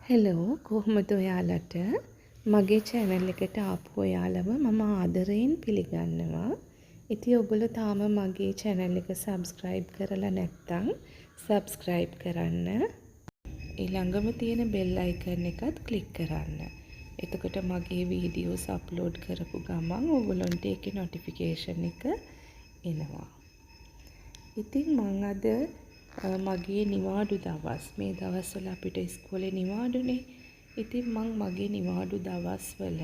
Hello කොහොමද ඔයාලට මගේ channel එකට ආපු ඔයාලව මම ආදරයෙන් පිළිගන්නවා. ඉතින් ඔයගොල්ලෝ තාම මගේ channel එක subscribe කරලා නැත්නම් subscribe කරන්න. ඊළඟම තියෙන bell icon එකත් click කරන්න. එතකොට මගේ videos upload කරපු ගමන් ඔයගොල්ලන්ට ඒකේ notification එක එනවා. ඉතින් මම අද මගේ නිවාඩු දවස් මේ දවස්වල අපිට ඉස්කෝලේ නිවාඩුනේ. ඉතින් මම මගේ නිවාඩු දවස්වල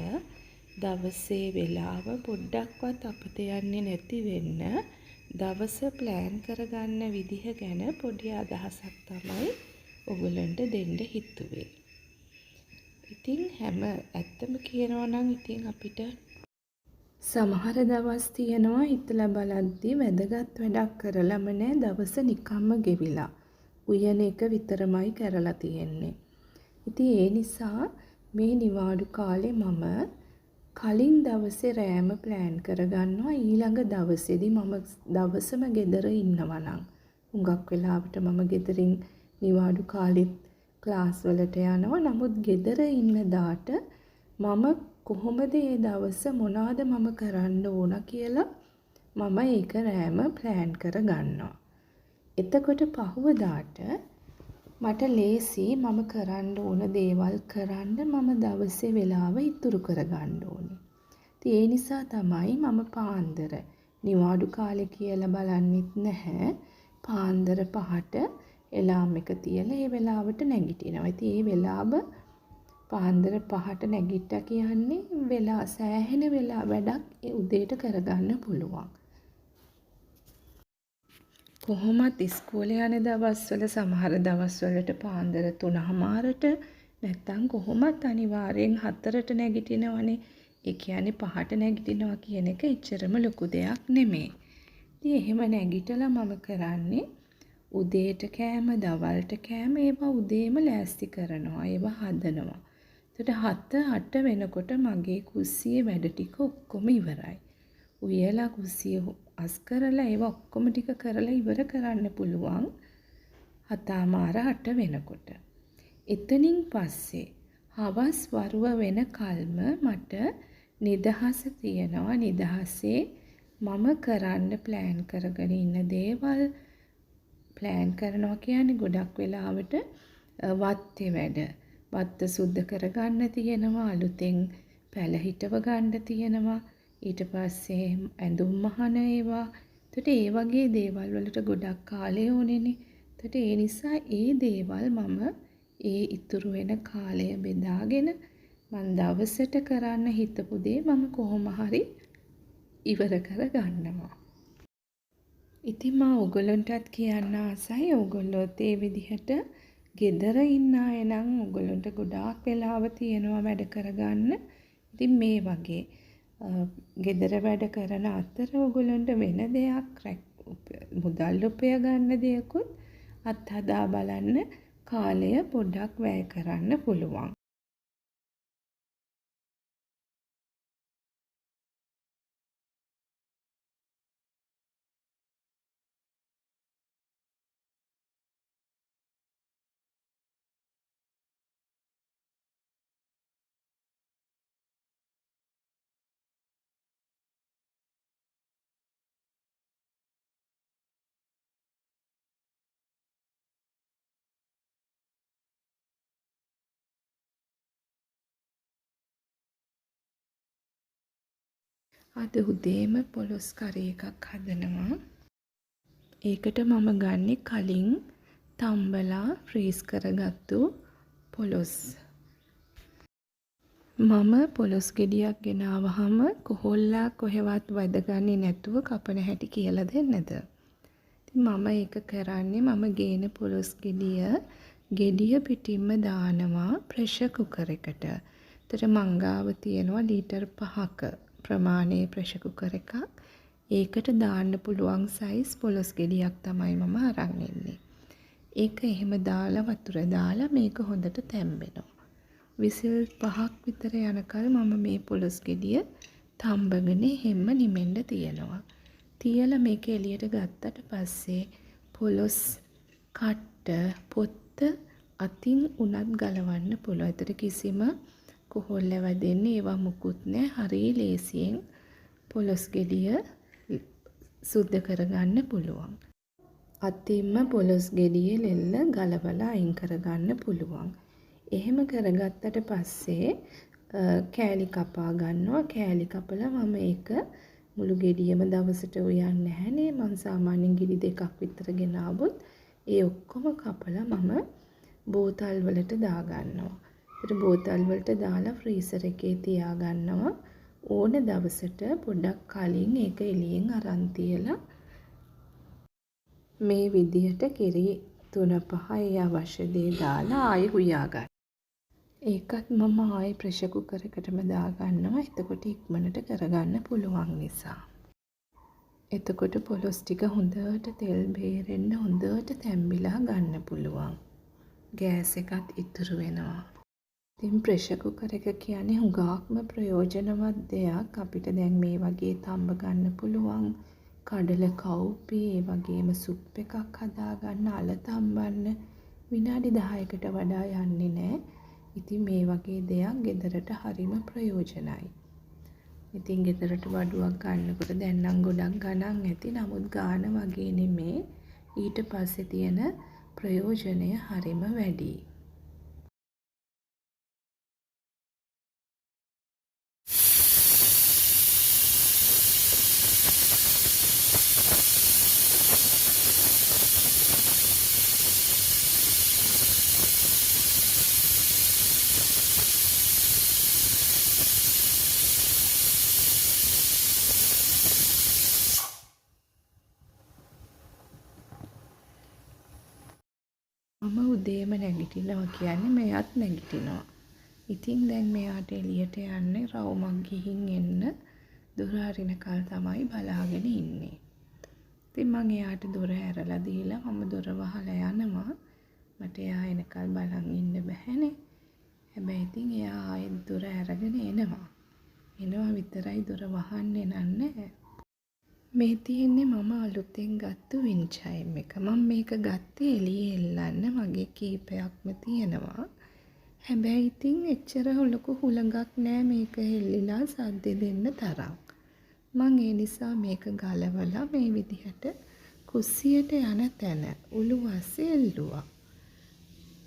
දවසේ වෙලාව පොඩ්ඩක්වත් අපිට යන්නේ නැති වෙන්න දවස plan කරගන්න විදිහ ගැන පොඩි අදහසක් තමයි ඔයගොල්ලන්ට දෙන්න හිතුවේ. ඉතින් හැම ඇත්තම කියනවා නම් ඉතින් අපිට සමහර දවස් තියෙනවා හිතලා බලද්දි වැදගත් වැඩක් කරලම නෑ දවස නිකම්ම ගෙවිලා. උයන එක විතරමයි කරලා තියෙන්නේ. ඉතින් ඒ නිසා මේ නිවාඩු කාලේ මම කලින් දවසේ රෑම plan කරගන්නවා ඊළඟ දවසේදී මම දවසම ගෙදර ඉන්නවා නම්. හුඟක් වෙලාවට මම ගෙදරින් නිවාඩු කාලෙත් ක්ලාස් වලට යනවා. නමුත් ගෙදර ඉන්න දාට මම කොහොමද මේ දවස මොනවාද මම කරන්න ඕන කියලා මම ඒක රෑම plan කරගන්නවා. එතකොට පහුවදාට මට ලේසි මම කරන්න ඕන දේවල් කරන්න මම දවසේ වෙලාව ඉතුරු කරගන්න ඕනේ. ඉතින් ඒ නිසා තමයි මම පාන්දර නිවාඩු කාලේ කියලා බලන්නෙත් නැහැ. පාන්දර 5ට එලාම් එක තියලා ඒ වෙලාවට නැගිටිනවා. ඉතින් ඒ වෙලාව පාන්දර 5ට නැගිට්ටා කියන්නේ වෙලා සෑහෙන වෙලා වැඩක් ඒ උදේට කරගන්න පුළුවන්. කොහොමත් ඉස්කෝලේ යන දවස්වල සමහර දවස්වලට පාන්දර 3:00ට නැත්තම් කොහොමත් අනිවාර්යෙන් 4ට නැගිටිනවනේ. ඒ කියන්නේ 5ට නැගිටිනවා කියන එක එච්චරම ලොකු දෙයක් නෙමෙයි. ඉතින් එහෙම නැගිටලා මම කරන්නේ උදේට කෑම, දවල්ට කෑම ඒවා උදේම ලෑස්ති කරනවා. ඒවා හදනවා. එතකොට 7-8 වෙනකොට මගේ කුස්සියේ වැඩ ටික ඔක්කොම ඉවරයි. උයලා කුස්සිය අස් කරලා ඒවා ඔක්කොම ටික කරලා ඉවර කරන්න පුළුවන් 7:08 වෙනකොට. එතනින් පස්සේ හවස් වරුව වෙන කල්ම මට නිදහස තියෙනවා. නිදහසේ මම කරන්න plan කරගෙන ඉන්න දේවල් plan කරනවා කියන්නේ ගොඩක් වෙලාවට වත්තේ වැඩ. වත්ත සුද්ධ කරගන්න තියෙනවා, අලුතෙන් පැල හිටව ගන්න තියෙනවා, ඊට පස්සේ ඇඳුම් මහන ඒවා. එතකොට ඒ වගේ දේවල් වලට ගොඩක් කාලය ඕනේනේ. එතකොට ඒ නිසා ඒ දේවල් මම ඒ ඉතුරු වෙන කාලය බෙදාගෙන මම දවසට කරන්න හිතපු දේ මම කොහොම හරි ඉවර කරගන්නවා. ඉතින් මම ඔයගොල්ලන්ටත් කියන්න ආසයි. ඔයගොල්ලෝත් ඒ විදිහට ගෙදර ඉන්න අය නම් ඔයගොල්ලන්ට ගොඩාක් වෙලාව තියෙනවා වැඩ කරගන්න. ඉතින් මේ වගේ ගෙදර වැඩ කරන අතර ඔයගොල්ලන්ට වෙන දෙයක් මුදල් උපය ගන්න දෙයක්වත් අත්හදා බලන්න කාලය පොඩ්ඩක් වැය කරන්න පුළුවන්. අද උදේම පොලොස් කරි එකක් හදනවා. ඒකට මම ගන්නේ කලින් තම්බලා ෆ්‍රීස් කරගත්තු පොලොස්. මම පොලොස් ගෙඩියක් ගෙනාවහම කොහොල්ලා කොහෙවත් වැදගන්නේ නැතුව කපන හැටි කියලා දෙන්නද? ඉතින් මම ඒක කරන්නේ මම ගේන පොලොස් ගෙඩිය පිටින්ම දානවා ප්‍රෙෂර් කුකර් එකට. ඒතර මංගාව තියෙනවා ලීටර් 5ක ප්‍රමාණයේ ප්‍රෙෂර් කුකර් එකක්. ඒකට දාන්න පුළුවන් සයිස් පොලොස් ගෙඩියක් තමයි මම අරන් ඉන්නේ. ඒක එහෙම දාලා වතුර දාලා මේක හොඳට තැම්බෙනවා. විසිල් 5ක් විතර යනකල් මම මේ පොලොස් ගෙඩිය තම්බගෙන හැම නිමෙන්න තියනවා. තියලා මේක එළියට ගත්තට පස්සේ පොලොස් කට්ට පොත්ත අතින් උනත් ගලවන්න පුළුවන්. ඒතර කිසිම කොහොල්ල වැදෙන්නේ ඒවා මුකුත් නැහැ. හරිය ලේසියෙන් පොලොස් ගෙඩිය සුද්ධ කරගන්න පුළුවන්. අතින්ම පොලොස් ගෙඩියේ ලෙල්ල ගලවලා අයින් කරගන්න පුළුවන්. එහෙම කරගත්තට පස්සේ කෑලි කපා ගන්නවා. කෑලි කපලා මම ඒක මුළු ගෙඩියම දවසට උයන්නේ නැහනේ. මම සාමාන්‍යයෙන් ගෙඩි 2ක් විතර ගෙනාවොත් ඒ ඔක්කොම කපලා මම බෝතල් වලට දාගන්නවා. ඒකට බෝතල් වලට දාලා ෆ්‍රීසර් එකේ තියාගන්නවා. ඕන දවසට පොඩ්ඩක් කලින් ඒක එළියෙන් අරන් තියලා මේ විදිහට කිරි 3-5 ඒ අවශ්‍ය දේ දාලා ආයෙ හුයා ගන්න. ඒකත් මම ආයෙ ප්‍රෙෂර් කුකර් එකටම දාගන්නවා. එතකොට ඉක්මනට කරගන්න පුළුවන් නිසා. එතකොට පොලොස් ටික හොඳට තෙල් බේරෙන්න හොඳට තැම්බිලා ගන්න පුළුවන්. ගෑස් එකත් ඉතුරු වෙනවා. ඉතින් ප්‍රෙෂර් කුකර් එක කියන්නේ හුඟක්ම ප්‍රයෝජනවත් දෙයක්. අපිට දැන් මේ වගේ තම්බ ගන්න පුළුවන්. කඩල කවුපි ඒ වගේම සුප් එකක් හදාගන්න අල තම්බන්න විනාඩි 10කට වඩා යන්නේ නැහැ. ඉතින් මේ වගේ දෙයක් ගෙදරට හරිම ප්‍රයෝජනයි. ඉතින් ගෙදරට වඩුවක් ගන්නකොට දැන් නම් ගොඩක් ගණන් ඇති. නමුත් ගාන වගේ නෙමේ. ඊට පස්සේ තියෙන ප්‍රයෝජනය හරිම වැඩි. මම උදේම නැගිටිනවා කියන්නේ මෙයාත් නැගිටිනවා. ඉතින් දැන් මෙයාට එළියට යන්න රවුමක් ගිහින් එන්න දොර අරිනකල් තමයි බලාගෙන ඉන්නේ. ඉතින් මම එයාට දොර ඇරලා දීලා මම දොර වහලා යනවා. මට එයා එනකල් බලන් ඉන්න බැහැනේ. හැබැයි ඉතින් එයා ආයෙත් දොර ඇරගෙන එනවා. එනවා විතරයි දොර වහන්නේ නැහැ. මේ තියෙන්නේ මම අලුතෙන් ගත්ත වින් චයිම් එක. මම මේක ගත්තේ එළියේ එල්ලන්න. මගේ කීපයක්ම තියෙනවා. හැබැයි ඉතින් එච්චර ලොකු හුලඟක් නෑ මේක හෙල්ලිලා සද්ද දෙන්න තරම්. මම ඒ නිසා මේක ගලවලා මේ විදිහට කුස්සියට යන තැන උළුවස්සේ එල්ලුවා.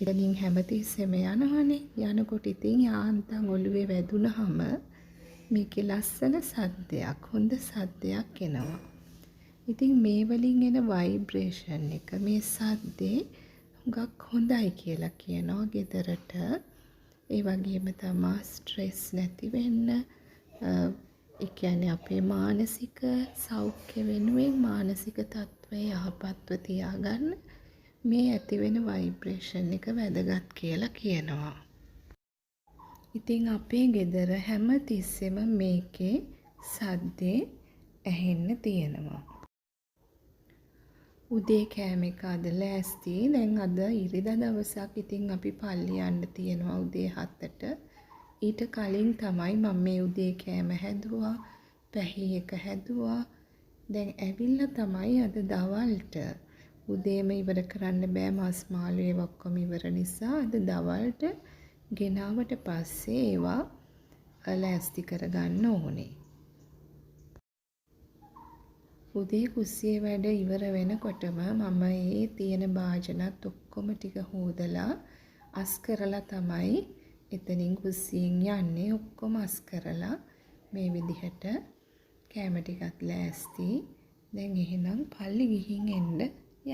ඉතින් හැමතිස්සෙම යනවනේ. යනකොට ඉතින් යාන්තම් ඔළුවේ වැදුනහම මේකේ ලස්සන සද්දයක් හොඳ සද්දයක් එනවා. ඉතින් මේ වලින් එන ভাইබ්‍රේෂන් එක මේ සද්දේ හුඟක් හොඳයි කියලා කියනවා ගෙදරට. ඒ වගේම තමයි ස්ට්‍රෙස් නැති වෙන්න. ඒ කියන්නේ අපේ මානසික සෞඛ්‍ය වෙනුවෙන් මානසික තත්ත්වය යහපත්ව තියාගන්න මේ ඇති වෙන ভাইබ්‍රේෂන් එක වැදගත් කියලා කියනවා. ඉතින් අපේ ගෙදර හැම තිස්සෙම මේකේ සද්දේ ඇහෙන්න තියෙනවා. උදේ කෑම එක අද ලෑස්ති. දැන් අද ඉරිදා දවසක්. ඉතින් අපි පල්ලි යන්න තියෙනවා උදේ 7ට. ඊට කලින් තමයි මම මේ උදේ කෑම හැදුවා. පැහි එක හැදුවා. දැන් ඇවිල්ලා තමයි අද දවල්ට. උදේම ඉවර කරන්න බෑ මස් මාළු ඒවා ඔක්කොම ඉවර නිසා අද දවල්ට ගෙනාවට පස්සේ ඒවා ලෑස්ති කරගන්න ඕනේ. උදේ කුස්සියේ වැඩ ඉවර වෙනකොටම මම ඒ තියෙන භාජනත් ඔක්කොම ටික හොදලා අස් කරලා තමයි එතනින් කුස්සියෙන් යන්නේ. ඔක්කොම අස් කරලා මේ විදිහට කෑම ටිකත් ලෑස්ති. දැන් එහෙනම් පල්ලි ගිහින් එන්න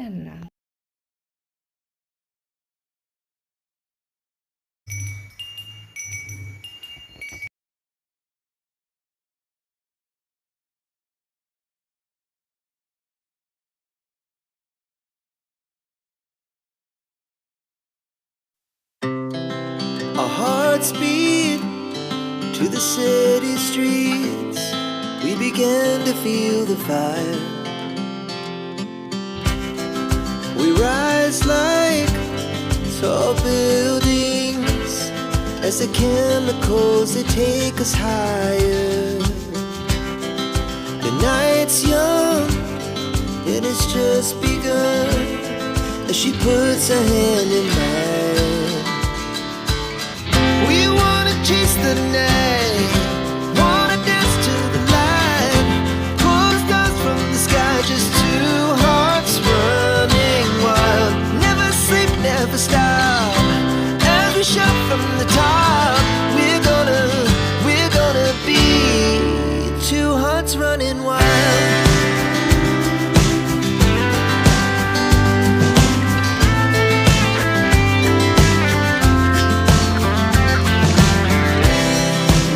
යන්නම්. Our hearts beat to the city streets. We began to feel the fire. We rise like tall buildings as the chemicals they take us higher. The night's young and it's just begun as she puts her hand in mine. the night. Wanna dance to the light. Pull the stars from the sky, just two hearts running wild. Never sleep, never stop. As we shout from the top, we're gonna be two hearts running wild.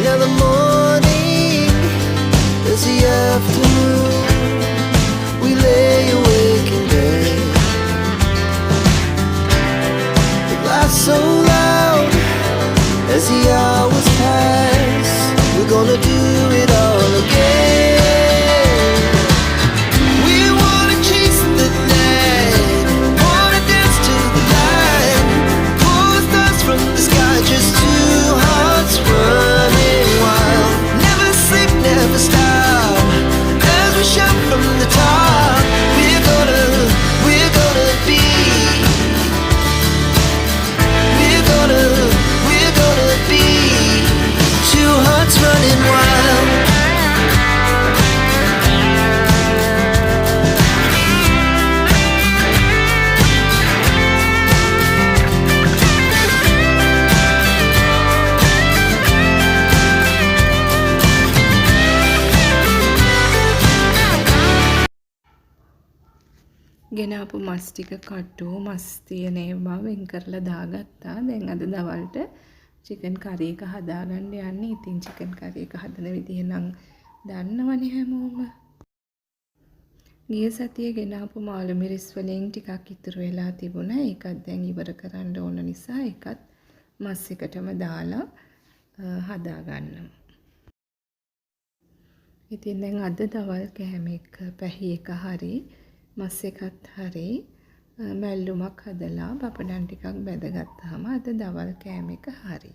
Now the morning is the afternoon. We lay awake in bed. It laughs so loud as the hours pass. We're gonna do it all again. We wanna chase the night, wanna dance to the light. Pull the stars from the sky, just two hearts running wild. Never sleep, never stop. As we shout from the top, we're gonna be. We're gonna be two hearts running wild. ගෙනාපු මස් ටික කටු මස් තියෙන ඒවා වෙන් කරලා දාගත්තා. දැන් අද දවල්ට චිකන් කරි එක හදාගන්න යන්නේ. ඉතින් චිකන් කරි එක හදන විදිහ නම් දන්නවනේ හැමෝම. ගිය සතියේ ගෙනාපු මාළු මිරිස් වලින් ටිකක් ඉතුරු වෙලා තිබුණා. ඒකත් දැන් ඉවර කරන්න ඕන නිසා ඒකත් මස් එකටම දාලා හදාගන්නවා. ඉතින් දැන් අද දවල් කෑම එක පැහි එක හරි මස් එකත් හරි මැල්ලුමක් හදලා පපඩම් ටිකක් බැදගත්තාම අද දවල් කෑම එක හරි.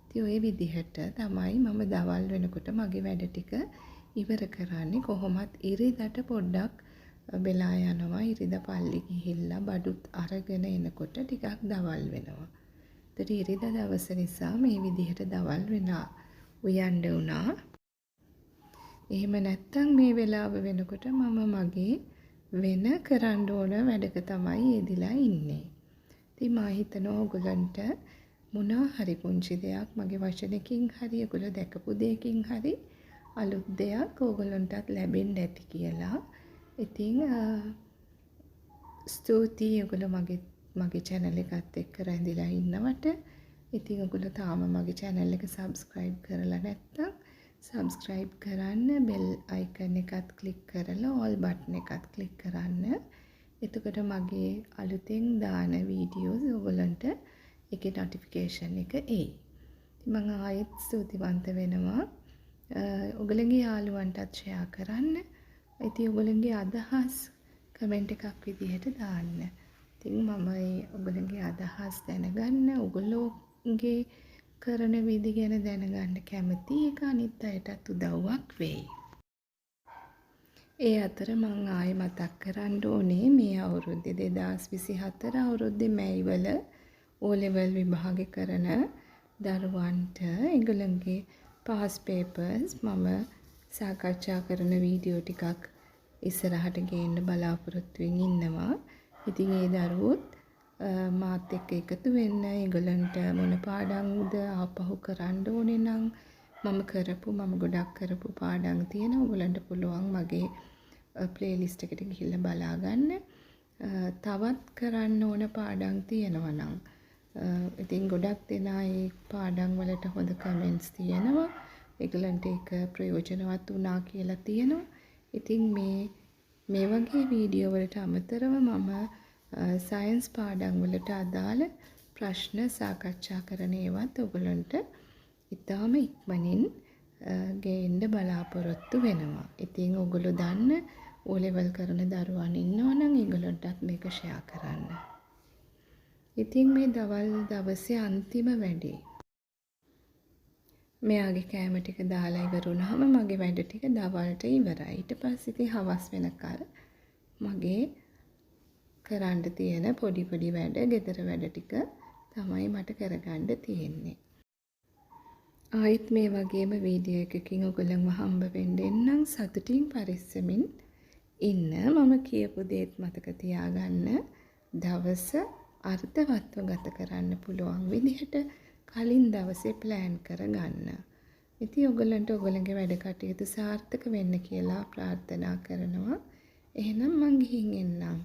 ඉතින් ওই විදිහට තමයි මම දවල් වෙනකොට මගේ වැඩ ටික ඉවර කරන්නේ. කොහොමත් ඉරිදට පොඩ්ඩක් වෙලා යනවා. ඉරිදා පල්ලි ගිහිල්ලා බඩුත් අරගෙන එනකොට ටිකක් දවල් වෙනවා. ඒතර ඉරිදා දවස නිසා මේ විදිහට දවල් වෙනා උයන්න වුණා. එහෙම නැත්තම් මේ වෙලාව වෙනකොට මම මගේ වෙන කරන්න ඕන වැඩක තමයි යෙදිලා ඉන්නේ. ඉතින් මා හිතනවා ඔයගලන්ට මොනවා හරි පුංචි දෙයක් මගේ වචනකින් හරි ඔයගොල්ලෝ දැකපු දෙයකින් හරි අලුත් දෙයක් ඔයගලන්ටත් ලැබෙන්න ඇති කියලා. ඉතින් ස්තුතියි ඔයගොල්ලෝ මගේ channel එකත් එක්ක රැඳිලා ඉන්නවට. ඉතින් ඔයගොල්ලෝ තාම මගේ channel එක subscribe කරලා නැත්නම් subscribe කරන්න, bell icon එකත් click කරලා all button එකත් click කරන්න. එතකොට මගේ අලුතෙන් දාන වීඩියෝස් ඔයගලන්ට ඒකේ notification එක එයි. මම ආයෙත් ස්තුතිවන්ත වෙනවා. ඔයගලගේ යාළුවන්ටත් share කරන්න. ඉතින් ඔයගලගේ අදහස් comment එකක් විදිහට දාන්න. ඉතින් මම ඔයගලගේ අදහස් දැනගන්න, ඔයගලගේ කරන විදි ගැන දැනගන්න කැමති. ඒක අනිත් අයටත් උදව්වක් වෙයි. ඒ අතර මම ආයෙ මතක් කරන්න ඕනේ මේ අවුරුද්දේ 2024 අවුරුද්දේ මැයිවල O level විභාග කරන දරුවන්ට ඒගොල්ලන්ගේ pass papers මම සාකච්ඡා කරන වීඩියෝ ටිකක් ඉස්සරහට ගේන්න බලාපොරොත්තු වෙමින් ඉන්නවා. ඉතින් ඒ දරුවොත් මාත් එක්ක එකතු වෙන්න ඒගොල්ලන්ට මොන පාඩම්ද ආපහු කරන්න ඕනේ නම් මම ගොඩක් කරපු පාඩම් තියෙනවා. ඔයගොල්ලන්ට පුළුවන් මගේ ප්ලේලිස්ට් එකට ගිහිල්ලා බලා ගන්න. තවත් කරන්න ඕන පාඩම් තියෙනවා නම් ඉතින් ගොඩක් දෙනා ඒ පාඩම් වලට හොඳ කමෙන්ට්ස් තියෙනවා. ඒගොල්ලන්ට ඒක ප්‍රයෝජනවත් වුණා කියලා තියෙනවා. ඉතින් මේ වගේ වීඩියෝ වලට අමතරව මම සයන්ස් පාඩම් වලට අදාළ ප්‍රශ්න සාකච්ඡා කරන ඒවත් ඔයගොල්ලන්ට ඉතාම ඉක්මනින් ගේන්න බලාපොරොත්තු වෙනවා. ඉතින් ඔයගොල්ලෝ දන්න O level කරන දරුවන් ඉන්නවා නම් ඒගොල්ලන්ටත් මේක share කරන්න. ඉතින් මේ දවසේ අන්තිම වැඩේ. මෙයාගේ කෑම ටික දාලා ඉවර වුණාම මගේ වැඩ ටික දවල්ට ඉවරයි. ඊට පස්සේ ඉතින් හවස් වෙනකල් මගේ කරන්න තියෙන පොඩි වැඩ, ගෙදර වැඩ ටික තමයි මට කරගන්න තියෙන්නේ. ආයෙත් මේ වගේම වීඩියෝ එකකින් ඔයගොල්ලන්ව හම්බ වෙන්න එන්නම්. සතුටින් පරිස්සමින් ඉන්න. මම කියපු දේත් මතක තියාගන්න. දවස අර්ථවත්ව ගත කරන්න පුළුවන් විදිහට කලින් දවසේ ප්ලෑන් කරගන්න. ඉතින් ඔයගොල්ලන්ට ඔයගොල්ලන්ගේ වැඩ කටයුතු සාර්ථක වෙන්න කියලා ප්‍රාර්ථනා කරනවා. එහෙනම් මං ගිහින් එන්නම්.